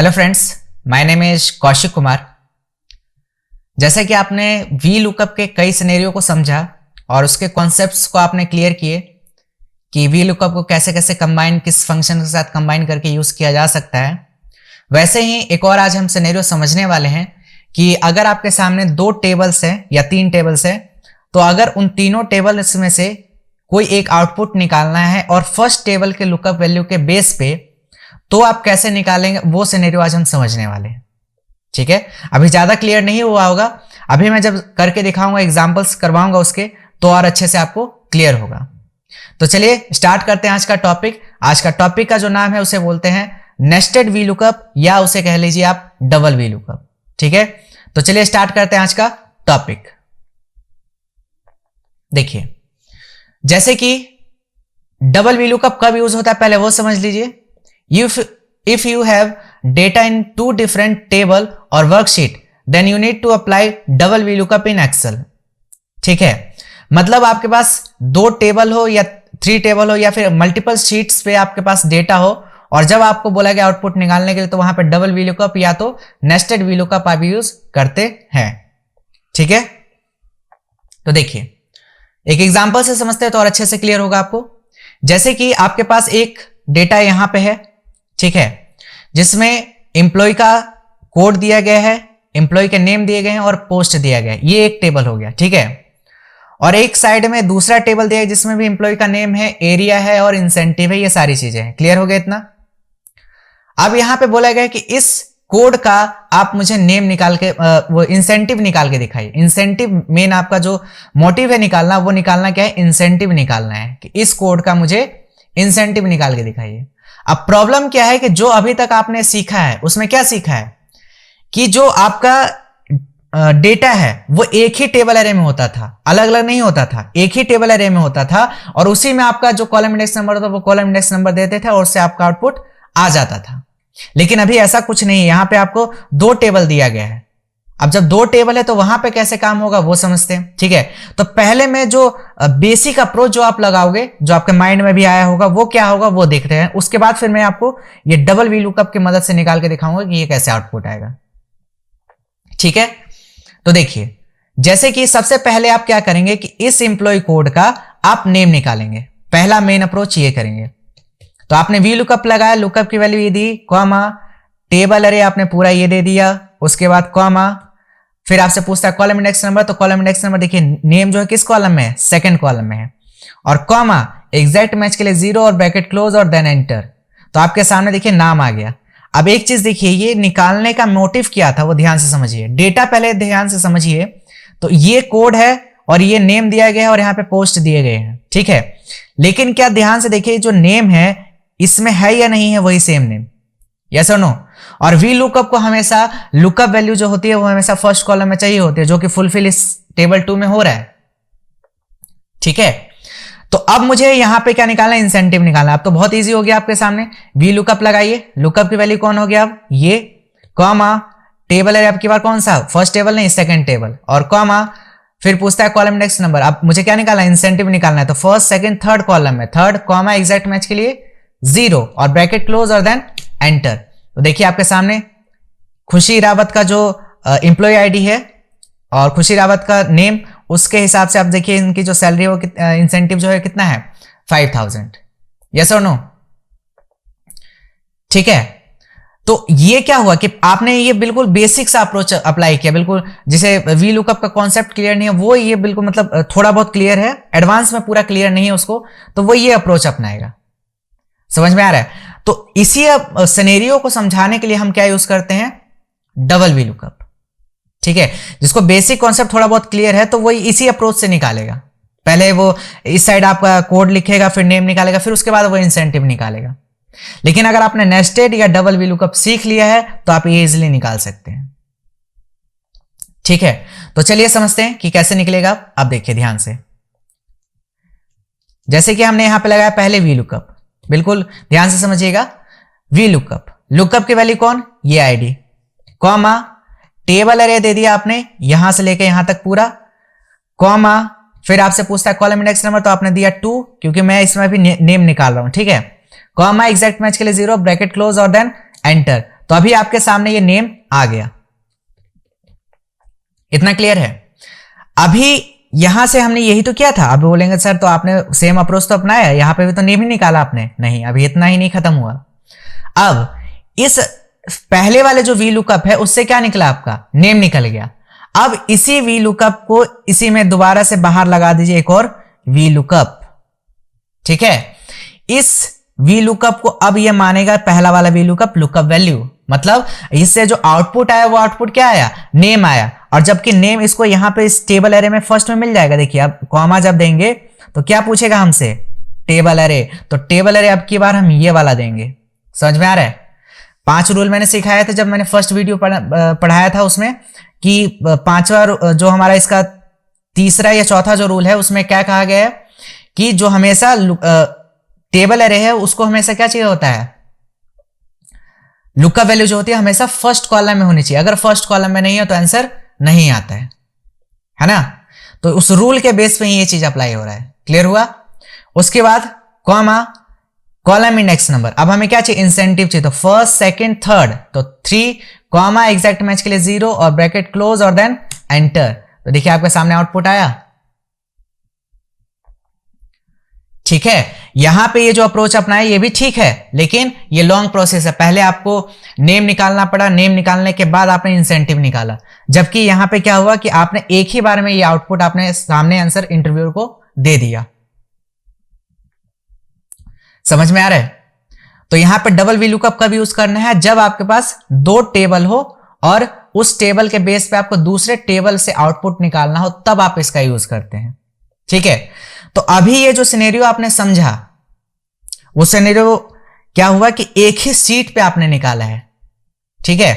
Hello friends, my name is Kaushik Kumar. जैसा कि आपने वी लुकअप के कई सिनेरियो को समझा और उसके कॉन्सेप्ट्स को आपने क्लियर किए कि वी लुकअप को कैसे कैसे कंबाइन, किस फंक्शन के साथ कंबाइन करके यूज किया जा सकता है, वैसे ही एक और आज हम सिनेरियो समझने वाले हैं कि अगर आपके सामने दो टेबल्स हैं या तीन टेबल्स हैं, तो अगर उन तीनों टेबल्स में से कोई एक आउटपुट निकालना है और फर्स्ट टेबल के लुकअप वैल्यू के बेस पे, तो आप कैसे निकालेंगे वो सिनेरियो आज हम समझने वाले हैं। ठीक है, अभी ज्यादा क्लियर नहीं हुआ होगा, अभी मैं जब करके दिखाऊंगा, एग्जांपल्स करवाऊंगा उसके, तो और अच्छे से आपको क्लियर होगा। तो चलिए स्टार्ट करते हैं आज का टॉपिक। आज का टॉपिक का जो नाम है उसे बोलते हैं नेस्टेड वी लुकअप, या उसे कह लीजिए आप डबल वी लुकअप। ठीक है, तो चलिए स्टार्ट करते हैं आज का टॉपिक। देखिए, जैसे कि डबल वी लुकअप कब यूज होता है पहले वो समझ लीजिए। If you have data in two different table or worksheet, then you need to apply double VLOOKUP in Excel। ठीक है, मतलब आपके पास दो टेबल हो या थ्री टेबल हो या फिर मल्टीपल शीट्स पे आपके पास डेटा हो, और जब आपको बोला गया आउटपुट निकालने के लिए, तो वहां पे डबल VLOOKUP या तो नेस्टेड VLOOKUP आप यूज करते हैं। ठीक है, तो देखिए एक एग्जांपल से समझते हैं तो और अच्छे से क्लियर होगा आपको। जैसे कि आपके पास एक डेटा यहां पे है, ठीक है, जिसमें एम्प्लॉय का कोड दिया गया है, एम्प्लॉय के नेम दिए गए हैं और पोस्ट दिया गया है। ये एक टेबल हो गया। ठीक है, और एक साइड में दूसरा टेबल दिया है जिसमें भी एम्प्लॉय का नेम है, एरिया है और इंसेंटिव है। ये सारी चीजें हैं। क्लियर हो गया इतना? अब यहां पे बोला गया कि इस कोड का आप मुझे नेम निकाल के वो इंसेंटिव निकाल के दिखाइए। इंसेंटिव मेन आपका जो मोटिव है निकालना, वो निकालना क्या है? इंसेंटिव निकालना है कि इस कोड का मुझे इंसेंटिव निकाल के दिखाइए। अब प्रॉब्लम क्या है कि जो अभी तक आपने सीखा है उसमें क्या सीखा है कि जो आपका डेटा है वो एक ही टेबल एरे में होता था, अलग अलग नहीं होता था, एक ही टेबल एरे में होता था, और उसी में आपका जो कॉलम इंडेक्स नंबर था वो कॉलम इंडेक्स नंबर देते थे और उससे आपका आउटपुट आ जाता था। लेकिन अभी ऐसा कुछ नहीं है, यहां पे आपको दो टेबल दिया गया है। अब जब दो टेबल है तो वहां पे कैसे काम होगा वो समझते हैं। ठीक है, तो पहले में जो बेसिक अप्रोच जो आप लगाओगे, जो आपके माइंड में भी आया होगा, वो क्या होगा वो देखते हैं। उसके बाद फिर मैं आपको ये डबल वी लुकअप की मदद से निकाल के दिखाऊंगा कि ये कैसे आउटपुट आएगा। ठीक है, तो देखिए, जैसे कि सबसे पहले आप क्या करेंगे कि इस एम्प्लॉय कोड का आप नेम निकालेंगे। पहला मेन अप्रोच ये करेंगे। तो आपने वी लुकअप लगाया, लुकअप की वैल्यू ये दी, कॉमा, टेबल अरे आपने पूरा ये दे दिया, उसके बाद कॉमा, फिर आपसे पूछता है कॉलम इंडेक्स नंबर, तो कॉलम इंडेक्स नंबर देखिए नेम जो है किस कॉलम में है? सेकंड कॉलम में है, और कॉमा एग्जैक्ट मैच के लिए 0 और ब्रैकेट क्लोज और देन एंटर। तो आपके सामने देखिए नाम आ गया। अब एक चीज देखिए, ये निकालने का मोटिव क्या था वो ध्यान से समझिए, डेटा पहले ध्यान से समझिए। तो ये कोड है और ये नेम दिया गया है और यहाँ पे पोस्ट दिए गए हैं। ठीक है, लेकिन क्या ध्यान से देखिए, जो नेम है इसमें है या नहीं है वही सेम नेम? यस और नो? और वी लुकअप को हमेशा लुकअप वैल्यू जो होती है वो हमेशा फर्स्ट कॉलम में चाहिए होती है, जो कि फुलफिल इस टेबल 2 में हो रहा है। ठीक है, तो अब मुझे यहां पे क्या निकालना है? इंसेंटिव निकालना है। अब तो बहुत इजी हो गया आपके सामने। वी लुकअप लगाइए, लुकअप की वैल्यू कौन हो गया? अब ये कॉमा, टेबल है आपकी बार कौन सा? फर्स्ट टेबल नहीं, सेकंड टेबल, और कॉमा, फिर पूछता है कॉलम इंडेक्स नंबर। अब मुझे क्या निकालना है? इंसेंटिव निकालना है। तो फर्स्ट सेकंड थर्ड कॉलम में, थर्ड कॉमा एग्जैक्ट मैच के लिए 0 और ब्रैकेट क्लोज और देन एंटर। तो देखिए आपके सामने खुशी रावत का जो एम्प्लॉय आईडी है और खुशी रावत का नेम, उसके हिसाब से आप देखिए इनकी जो सैलरी वो इंसेंटिव जो है कितना है? 5000। यस और नो? ठीक है, तो ये क्या हुआ कि आपने ये बिल्कुल बेसिक सा अप्रोच अप्लाई किया, बिल्कुल जिसे वी लुकअप का कॉन्सेप्ट क्लियर नहीं है वो ये बिल्कुल मतलब थोड़ा बहुत क्लियर है, एडवांस में पूरा क्लियर नहीं है उसको, तो वो ये अप्रोच अपनाएगा। समझ में आ रहा है? तो इसी सिनेरियो को समझाने के लिए हम क्या यूज करते हैं? Double V lookup. ठीक है, जिसको बेसिक कॉन्सेप्ट थोड़ा बहुत क्लियर है तो वो इसी अप्रोच से निकालेगा। पहले वो इस साइड आपका कोड लिखेगा, फिर नेम निकालेगा, फिर उसके बाद वो इंसेंटिव निकालेगा। लेकिन अगर आपने नेस्टेड या डबल वी लुकअप सीख लिया है तो आप ये इजिली निकाल सकते हैं। ठीक है, तो चलिए समझते हैं कि कैसे निकलेगा। अब देखिए ध्यान से, जैसे कि हमने यहां पे लगाया पहले वी लुकअप, बिल्कुल ध्यान से समझिएगा। वी लुकअप, लुकअप की वैल्यू कौन? ये आईडी, कॉमा, टेबल अरे दे दिया आपने यहां से लेके यहां तक पूरा, कॉमा, फिर आपसे पूछता है कॉलम इंडेक्स नंबर, तो आपने दिया 2 क्योंकि मैं इसमें भी नेम निकाल रहा हूं। ठीक है, कॉमा एग्जैक्ट मैच के लिए 0 ब्रैकेट क्लोज और देन एंटर। तो अभी आपके सामने ये नेम आ गया। इतना क्लियर है? अभी यहां से हमने यही तो किया था। अब बोलेंगे सर तो आपने सेम अप्रोच तो अपनाया, यहां पे भी तो नेम ही निकाला आपने। नहीं, अभी इतना ही नहीं खत्म हुआ। अब इस पहले वाले जो वी लुकअप है उससे क्या निकला? आपका नेम निकल गया। अब इसी वी लुकअप को इसी में दोबारा से बाहर लगा दीजिए एक और वी लुकअप। ठीक है, इस वी लुकअप को अब ये मानेगा पहला वाला वी लुकअप लुकअप वैल्यू, मतलब इससे जो आउटपुट आया वो आउटपुट क्या आया? नेम आया। और जबकि नेम इसको यहां पे इस टेबल एरे में फर्स्ट में मिल जाएगा। देखिए अब कॉमा जब देंगे तो क्या पूछेगा हमसे? Table array. तो टेबल एरे अब की बार हम ये वाला देंगे। समझ में आ रहा है? 5 रूल मैंने सिखाया था जब मैंने फर्स्ट वीडियो पढ़ाया था उसमें, कि 5वां जो हमारा इसका तीसरा या चौथा जो रूल है उसमें क्या कहा गया है कि जो हमेशा टेबल एरे है उसको हमेशा क्या चाहिए होता है? लुकअप वैल्यू जो होती है हमेशा फर्स्ट कॉलम में होनी चाहिए। अगर फर्स्ट कॉलम में नहीं है तो आंसर नहीं आता है ना? तो उस रूल के बेस पे ही ये चीज अप्लाई हो रहा है। क्लियर हुआ? उसके बाद कॉमा कॉलम इंडेक्स नंबर। अब हमें क्या चाहिए? इंसेंटिव चाहिए। तो फर्स्ट, सेकंड, थर्ड, तो 3 कॉमा एग्जैक्ट मैच के लिए 0 और ब्रैकेट क्लोज और देन एंटर। तो देखिए आपके सामने आउटपुट आया। ठीक है, यहां पे ये जो अप्रोच अपनाया ये भी ठीक है, लेकिन ये लॉन्ग प्रोसेस है। पहले आपको नेम निकालना पड़ा, नेम निकालने के बाद आपने इंसेंटिव निकाला। जबकि यहां पे क्या हुआ कि आपने एक ही बार में ये आउटपुट आपने सामने आंसर इंटरव्यूअर को दे दिया। समझ में आ रहा है? तो यहां पे डबल वी लुकअप कब यूज करना है? जब आपके पास 2 टेबल हो और उस टेबल के बेस पे आपको दूसरे टेबल से आउटपुट निकालना हो, तब आप इसका यूज करते हैं। ठीक है, तो अभी ये जो सिनेरियो आपने समझा, वो सिनेरियो क्या हुआ कि एक ही सीट पे आपने निकाला है। ठीक है,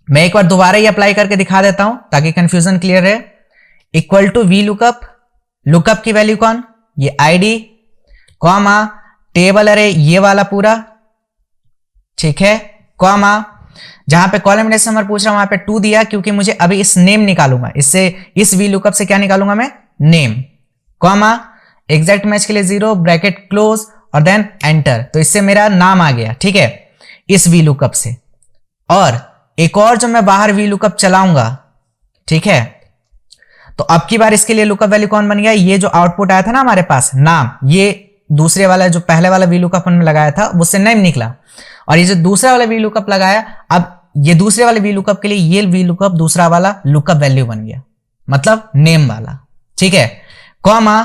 मैं एक बार दोबारा ही अप्लाई करके दिखा देता हूं ताकि कंफ्यूजन क्लियर है। Equal to V lookup, lookup की वैल्यू कौन? ये आईडी, कॉमा टेबल अरे ये वाला पूरा। ठीक है, कॉमा जहां पे कॉलम इंडेक्स नंबर पूछ रहा हूं वहां पे 2 दिया, क्योंकि मुझे अभी इस नेम निकालूंगा। इससे इस वी लुकअप से क्या निकालूंगा मैं? नेम, कॉमा एग्जैक्ट मैच के लिए 0 ब्रैकेट क्लोज और देन एंटर। तो इससे मेरा नाम आ गया। ठीक है, इस वी लुकअप से। और एक और जो मैं बाहर वी लुकअप चलाऊंगा, ठीक है, तो अब की बार इसके लिए लुकअप वैल्यू कौन बन गया? ये जो आउटपुट आया था ना हमारे पास नाम, ये दूसरे वाला जो पहले वाला वी लुकअप हमने लगाया था उससे नेम निकला। और ये जो दूसरा वाला वी लुकअप लगाया, अब ये दूसरे वाले वी लुकअप के लिए ये वी लुकअप दूसरा वाला लुकअप वैल्यू बन गया, मतलब नेम वाला। ठीक है, कॉमा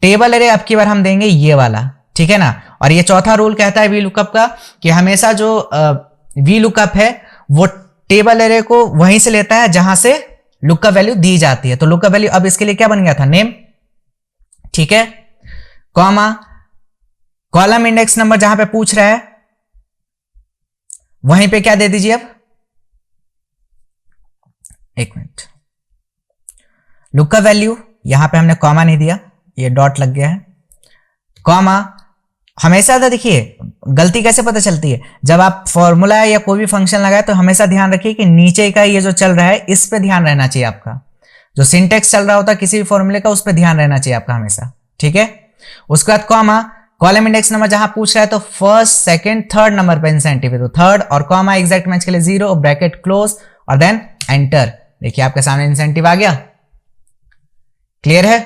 टेबल एरे अब की बार हम देंगे ये वाला। ठीक है ना? और ये चौथा रूल कहता है वी लुकअप का कि हमेशा जो वी लुकअप है वो टेबल एरे को वहीं से लेता है जहां से लुकअप वैल्यू दी जाती है। तो लुकअप वैल्यू अब इसके लिए क्या बन गया था? नेम। ठीक है, कॉमा कॉलम इंडेक्स नंबर जहां पे पूछ रहा है वहीं पे क्या दे दीजिए? अब एक मिनट, लुकअप वैल्यू यहां पे हमने कॉमा नहीं दिया, ये डॉट लग गया है। कॉमा हमेशा था, देखिए गलती कैसे पता चलती है, जब आप फॉर्मूला या कोई भी फंक्शन लगाए तो हमेशा ध्यान रखिए कि नीचे का ये जो चल रहा है इस पे ध्यान रहना चाहिए आपका। जो सिंटेक्स चल रहा होता है किसी भी फॉर्मूले का उस पे ध्यान रहना चाहिए आपका हमेशा। ठीक है, उसके बाद कॉमा कॉलम इंडेक्स नंबर जहां पूछ रहा है तो फर्स्ट, सेकंड, थर्ड नंबर पे इंसेंटिव है तो थर्ड, और कॉमा एग्जैक्ट मैच के लिए 0 ब्रैकेट क्लोज और देन एंटर। देखिए आपके सामने इंसेंटिव आ गया। क्लियर है?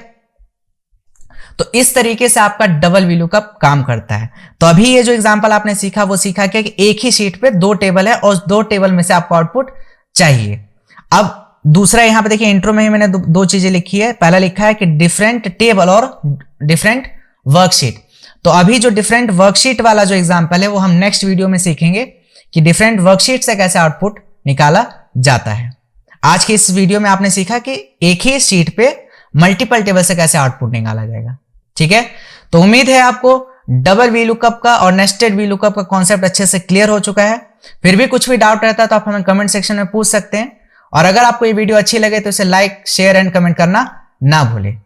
तो इस तरीके से आपका डबल वी लुकअप काम करता है। तो अभी ये जो एग्जांपल आपने सीखा वो सीखा क्या कि एक ही शीट पे 2 टेबल है और 2 टेबल में से आपको आउटपुट चाहिए। अब दूसरा यहां पे देखिए इंट्रो में ही मैंने 2 चीजें लिखी है। पहला लिखा है कि डिफरेंट टेबल और डिफरेंट वर्कशीट। तो अभी जो डिफरेंट वर्कशीट वाला जो एग्जांपल है वो हम नेक्स्ट वीडियो में सीखेंगे कि डिफरेंट वर्कशीट से कैसे आउटपुट निकाला जाता है। आज की इस वीडियो में आपने सीखा कि एक ही शीट पे मल्टीपल टेबल से कैसे आउटपुट निकाला जाएगा। ठीक है, तो उम्मीद है आपको डबल वी लुकअप का और नेस्टेड वी लुकअप का कॉन्सेप्ट अच्छे से क्लियर हो चुका है। फिर भी कुछ भी डाउट रहता है तो आप हमें कमेंट सेक्शन में पूछ सकते हैं। और अगर आपको ये वीडियो अच्छी लगे तो इसे लाइक, शेयर एंड कमेंट करना ना भूलें।